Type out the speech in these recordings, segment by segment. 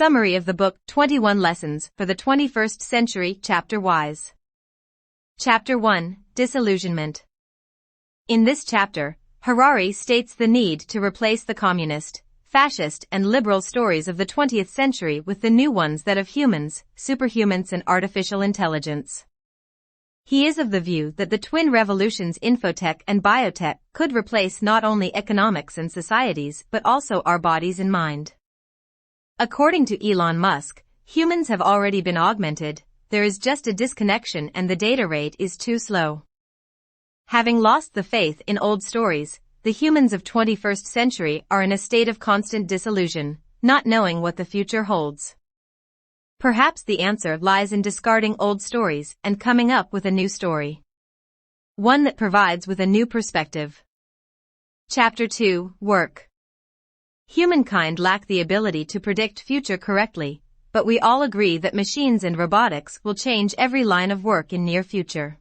Summary of the book, 21 Lessons for the 21st Century, Chapter Wise. Chapter 1, Disillusionment. In this chapter, Harari states the need to replace the communist, fascist and liberal stories of the 20th century with the new ones that of humans, superhumans and artificial intelligence. He is of the view that the twin revolutions infotech and biotech could replace not only economics and societies but also our bodies and mind. According to Elon Musk, humans have already been augmented, there is just a disconnection and the data rate is too slow. Having lost the faith in old stories, the humans of 21st century are in a state of constant disillusion, not knowing what the future holds. Perhaps the answer lies in discarding old stories and coming up with a new story. One that provides with a new perspective. Chapter 2, Work. Humankind lack the ability to predict future correctly, but we all agree that machines and robotics will change every line of work in near future.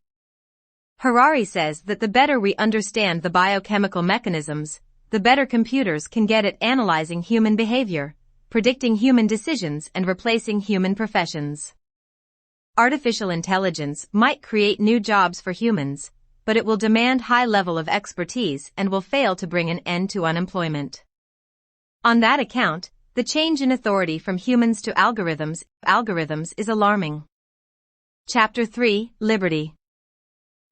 Harari says that the better we understand the biochemical mechanisms, the better computers can get at analyzing human behavior, predicting human decisions and replacing human professions. Artificial intelligence might create new jobs for humans, but it will demand high level of expertise and will fail to bring an end to unemployment. On that account, the change in authority from humans to algorithms is alarming. Chapter 3, Liberty.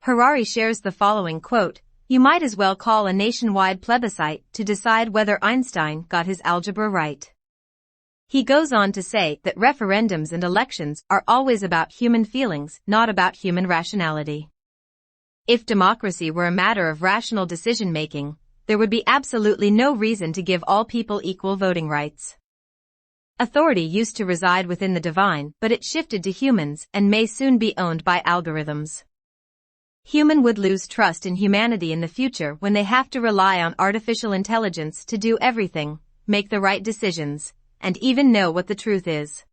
Harari shares the following quote, "You might as well call a nationwide plebiscite to decide whether Einstein got his algebra right." He goes on to say that referendums and elections are always about human feelings, not about human rationality. If democracy were a matter of rational decision-making, there would be absolutely no reason to give all people equal voting rights. Authority used to reside within the divine, but it shifted to humans and may soon be owned by algorithms. Human would lose trust in humanity in the future when they have to rely on artificial intelligence to do everything, make the right decisions, and even know what the truth is.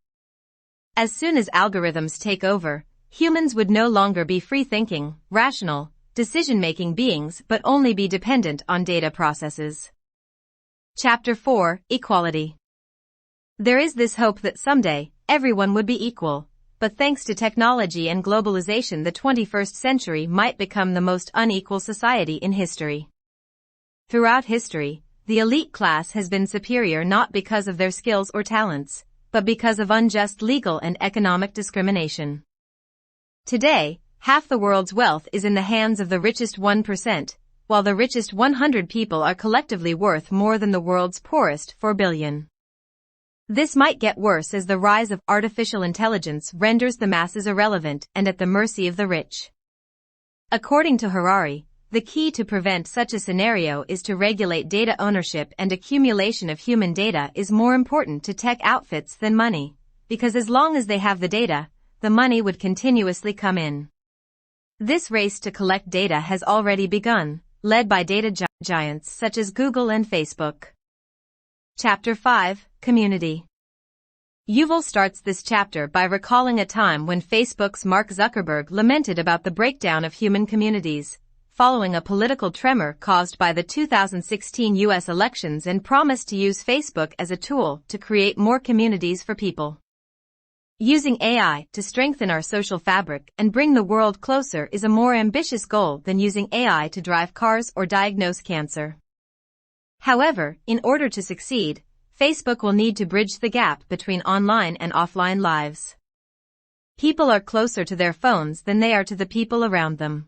As soon as algorithms take over, humans would no longer be free-thinking, rational, decision-making beings but only be dependent on data processes. Chapter 4, Equality. There is this hope that someday, everyone would be equal. But thanks to technology and globalization, the 21st century might become the most unequal society in history. Throughout history, the elite class has been superior not because of their skills or talents, but because of unjust legal and economic discrimination. Today, half the world's wealth is in the hands of the richest 1%, while the richest 100 people are collectively worth more than the world's poorest 4 billion. This might get worse as the rise of artificial intelligence renders the masses irrelevant and at the mercy of the rich. According to Harari, the key to prevent such a scenario is to regulate data ownership, and accumulation of human data is more important to tech outfits than money, because as long as they have the data, the money would continuously come in. This race to collect data has already begun, led by data giants such as Google and Facebook. Chapter 5, Community. Yuval starts this chapter by recalling a time when Facebook's Mark Zuckerberg lamented about the breakdown of human communities, following a political tremor caused by the 2016 U.S. elections, and promised to use Facebook as a tool to create more communities for people. Using AI to strengthen our social fabric and bring the world closer is a more ambitious goal than using AI to drive cars or diagnose cancer. However, in order to succeed, Facebook will need to bridge the gap between online and offline lives. People are closer to their phones than they are to the people around them.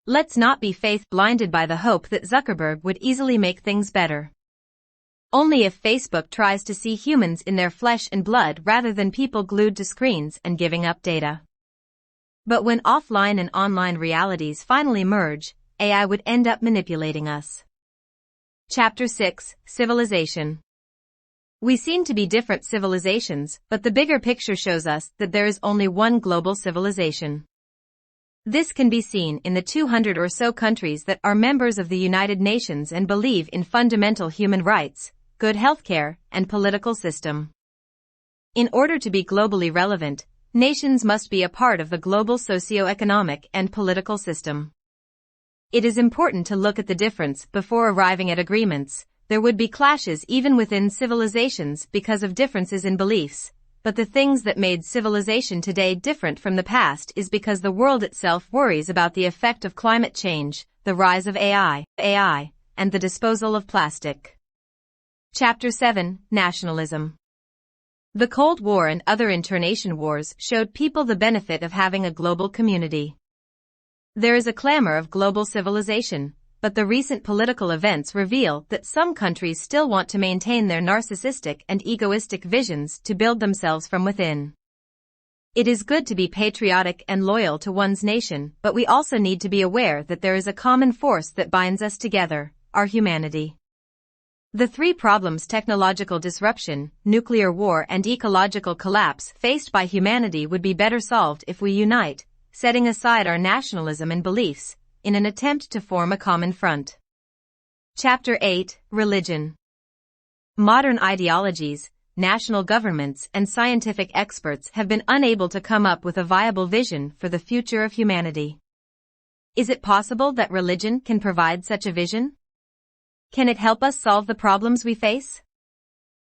Let's not be faith-blinded by the hope that Zuckerberg would easily make things better. Only if Facebook tries to see humans in their flesh and blood rather than people glued to screens and giving up data. But when offline and online realities finally merge, AI would end up manipulating us. Chapter 6, Civilization. We seem to be different civilizations, but the bigger picture shows us that there is only one global civilization. This can be seen in the 200 or so countries that are members of the United Nations and believe in fundamental human rights, good healthcare, and political system. In order to be globally relevant, nations must be a part of the global socio-economic and political system. It is important to look at the difference before arriving at agreements, there would be clashes even within civilizations because of differences in beliefs. But the things that made civilization today different from the past is because the world itself worries about the effect of climate change, the rise of AI, and the disposal of plastic. Chapter 7, Nationalism. The Cold War and other internation wars showed people the benefit of having a global community. There is a clamor of global civilization, but the recent political events reveal that some countries still want to maintain their narcissistic and egoistic visions to build themselves from within. It is good to be patriotic and loyal to one's nation, but we also need to be aware that there is a common force that binds us together, our humanity. The three problems: technological disruption, nuclear war, and ecological collapse faced by humanity would be better solved if we unite, setting aside our nationalism and beliefs, in an attempt to form a common front. Chapter 8, Religion. Modern ideologies, national governments, and scientific experts have been unable to come up with a viable vision for the future of humanity. Is it possible that religion can provide such a vision? Can it help us solve the problems we face?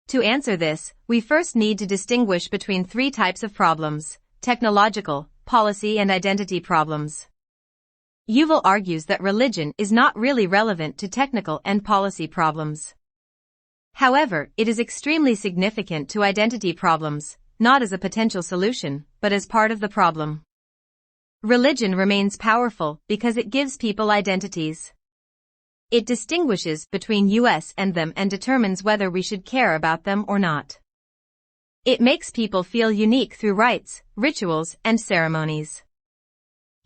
To answer this, we first need to distinguish between three types of problems: technological, policy, and identity problems. Yuval argues that religion is not really relevant to technical and policy problems. However, it is extremely significant to identity problems, not as a potential solution, but as part of the problem. Religion remains powerful because it gives people identities. It distinguishes between us and them and determines whether we should care about them or not. It makes people feel unique through rites, rituals, and ceremonies.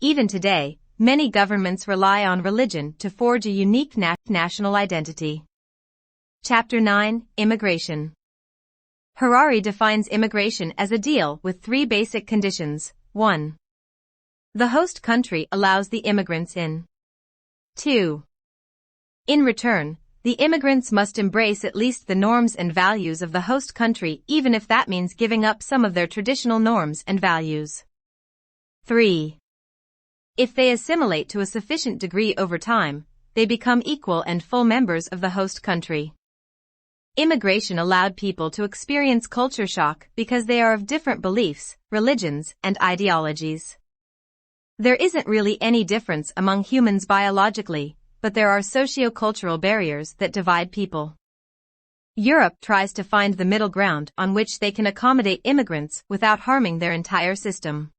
Even today, many governments rely on religion to forge a unique national identity. Chapter 9, Immigration. Harari defines immigration as a deal with three basic conditions. 1. The host country allows the immigrants in. 2. In return, the immigrants must embrace at least the norms and values of the host country, even if that means giving up some of their traditional norms and values. 3. If they assimilate to a sufficient degree over time, they become equal and full members of the host country. Immigration allowed people to experience culture shock because they are of different beliefs, religions, and ideologies. There isn't really any difference among humans biologically, but there are socio-cultural barriers that divide people. Europe tries to find the middle ground on which they can accommodate immigrants without harming their entire system.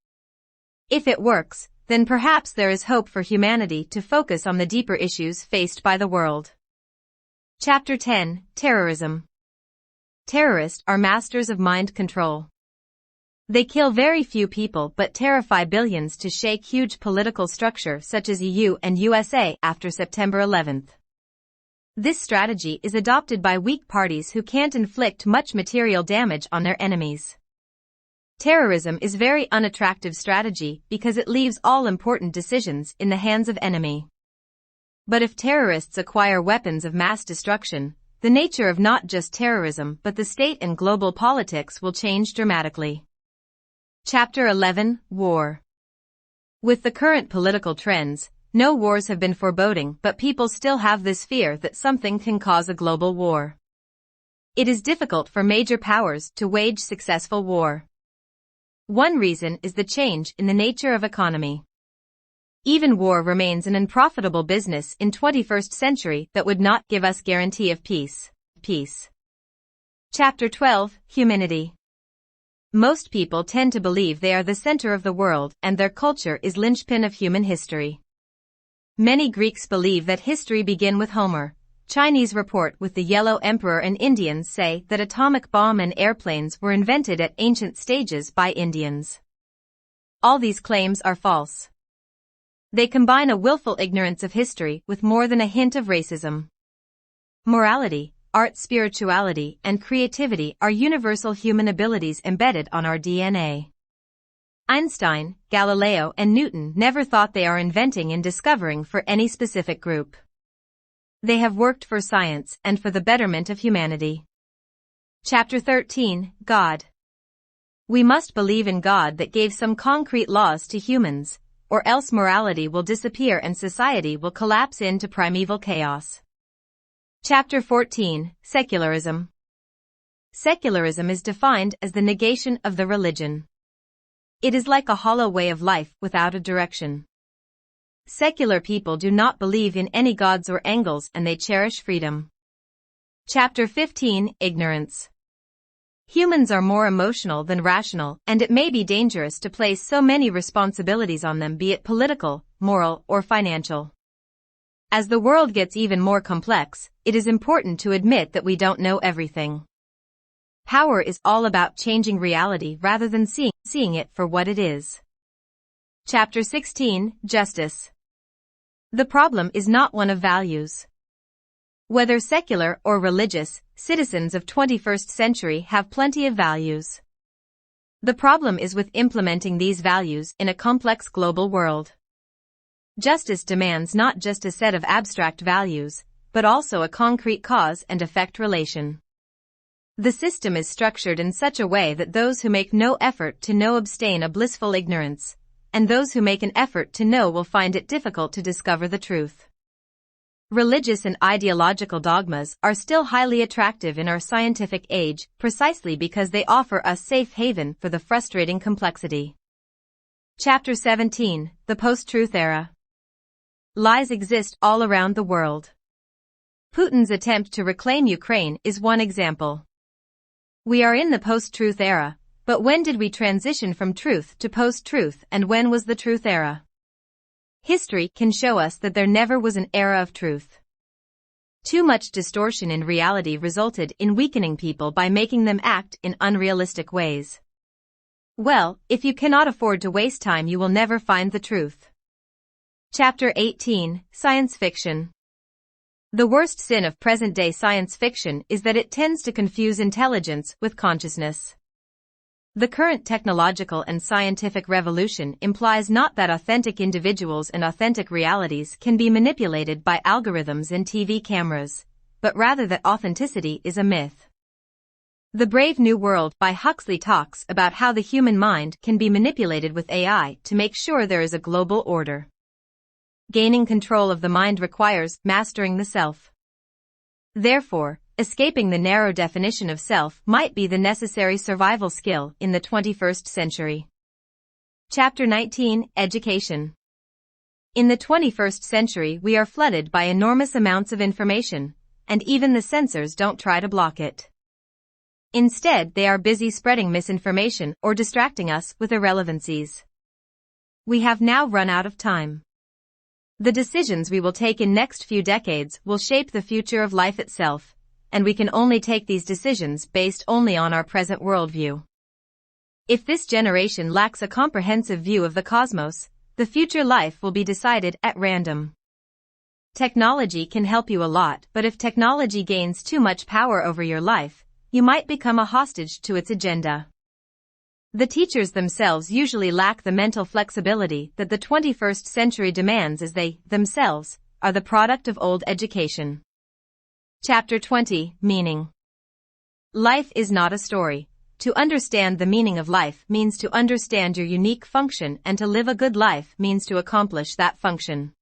If it works, then perhaps there is hope for humanity to focus on the deeper issues faced by the world. Chapter 10, Terrorism. Terrorists are masters of mind control. They kill very few people but terrify billions to shake huge political structure such as EU and USA after September 11th. This strategy is adopted by weak parties who can't inflict much material damage on their enemies. Terrorism is very unattractive strategy because it leaves all important decisions in the hands of enemy. But if terrorists acquire weapons of mass destruction, the nature of not just terrorism but the state and global politics will change dramatically. Chapter 11, War. With the current political trends, no wars have been foreboding, but people still have this fear that something can cause a global war. It is difficult for major powers to wage successful war. One reason is the change in the nature of economy. Even war remains an unprofitable business in 21st century that would not give us guarantee of peace. Chapter 12, Humanity. Most people tend to believe they are the center of the world and their culture is linchpin of human history. Many Greeks believe that history began with Homer. Chinese report with the Yellow Emperor and Indians say that atomic bomb and airplanes were invented at ancient stages by Indians. All these claims are false. They combine a willful ignorance of history with more than a hint of racism. Morality, art, spirituality, and creativity are universal human abilities embedded on our DNA. Einstein, Galileo, and Newton never thought they are inventing and discovering for any specific group. They have worked for science and for the betterment of humanity. Chapter 13, God. We must believe in God that gave some concrete laws to humans, or else morality will disappear and society will collapse into primeval chaos. Chapter 14, Secularism. Secularism is defined as the negation of the religion. It is like a hollow way of life without a direction. Secular people do not believe in any gods or angels and they cherish freedom. Chapter 15, Ignorance. Humans are more emotional than rational, and it may be dangerous to place so many responsibilities on them, be it political, moral, or financial. As the world gets even more complex, it is important to admit that we don't know everything. Power is all about changing reality rather than seeing it for what it is. Chapter 16, Justice. The problem is not one of values. Whether secular or religious, citizens of 21st century have plenty of values. The problem is with implementing these values in a complex global world. Justice demands not just a set of abstract values, but also a concrete cause and effect relation. The system is structured in such a way that those who make no effort to know abstain a blissful ignorance, and those who make an effort to know will find it difficult to discover the truth. Religious and ideological dogmas are still highly attractive in our scientific age, precisely because they offer a safe haven for the frustrating complexity. Chapter 17, The Post-Truth Era. Lies exist all around the world. Putin's attempt to reclaim Ukraine is one example. We are in the post-truth era, but when did we transition from truth to post-truth, and when was the truth era? History can show us that there never was an era of truth. Too much distortion in reality resulted in weakening people by making them act in unrealistic ways. Well, if you cannot afford to waste time, you will never find the truth. Chapter 18, Science Fiction. The worst sin of present-day science fiction is that it tends to confuse intelligence with consciousness. The current technological and scientific revolution implies not that authentic individuals and authentic realities can be manipulated by algorithms and TV cameras, but rather that authenticity is a myth. The Brave New World by Huxley talks about how the human mind can be manipulated with AI to make sure there is a global order. Gaining control of the mind requires mastering the self. Therefore, escaping the narrow definition of self might be the necessary survival skill in the 21st century. Chapter 19, Education. In the 21st century, we are flooded by enormous amounts of information, and even the censors don't try to block it. Instead, they are busy spreading misinformation or distracting us with irrelevancies. We have now run out of time. The decisions we will take in next few decades will shape the future of life itself, and we can only take these decisions based only on our present worldview. If this generation lacks a comprehensive view of the cosmos, the future life will be decided at random. Technology can help you a lot, but if technology gains too much power over your life, you might become a hostage to its agenda. The teachers themselves usually lack the mental flexibility that the 21st century demands, as they, themselves, are the product of old education. Chapter 20, Meaning. Life is not a story. To understand the meaning of life means to understand your unique function, and to live a good life means to accomplish that function.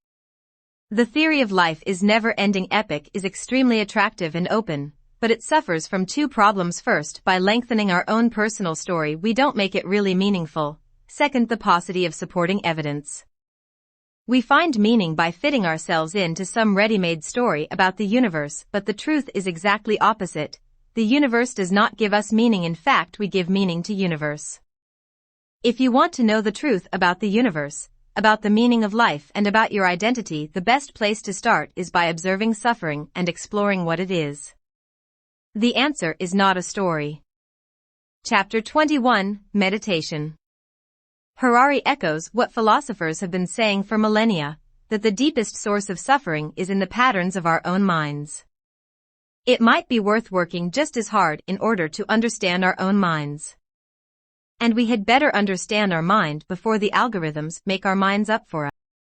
The theory of life is never-ending epic is extremely attractive and open, but it suffers from two problems. First, by lengthening our own personal story, we don't make it really meaningful. Second, the paucity of supporting evidence. We find meaning by fitting ourselves into some ready-made story about the universe, but the truth is exactly opposite. The universe does not give us meaning. In fact, we give meaning to universe. If you want to know the truth about the universe, about the meaning of life, and about your identity, the best place to start is by observing suffering and exploring what it is. The answer is not a story. Chapter 21, Meditation. Harari echoes what philosophers have been saying for millennia, that the deepest source of suffering is in the patterns of our own minds. It might be worth working just as hard in order to understand our own minds. And we had better understand our mind before the algorithms make our minds up for us.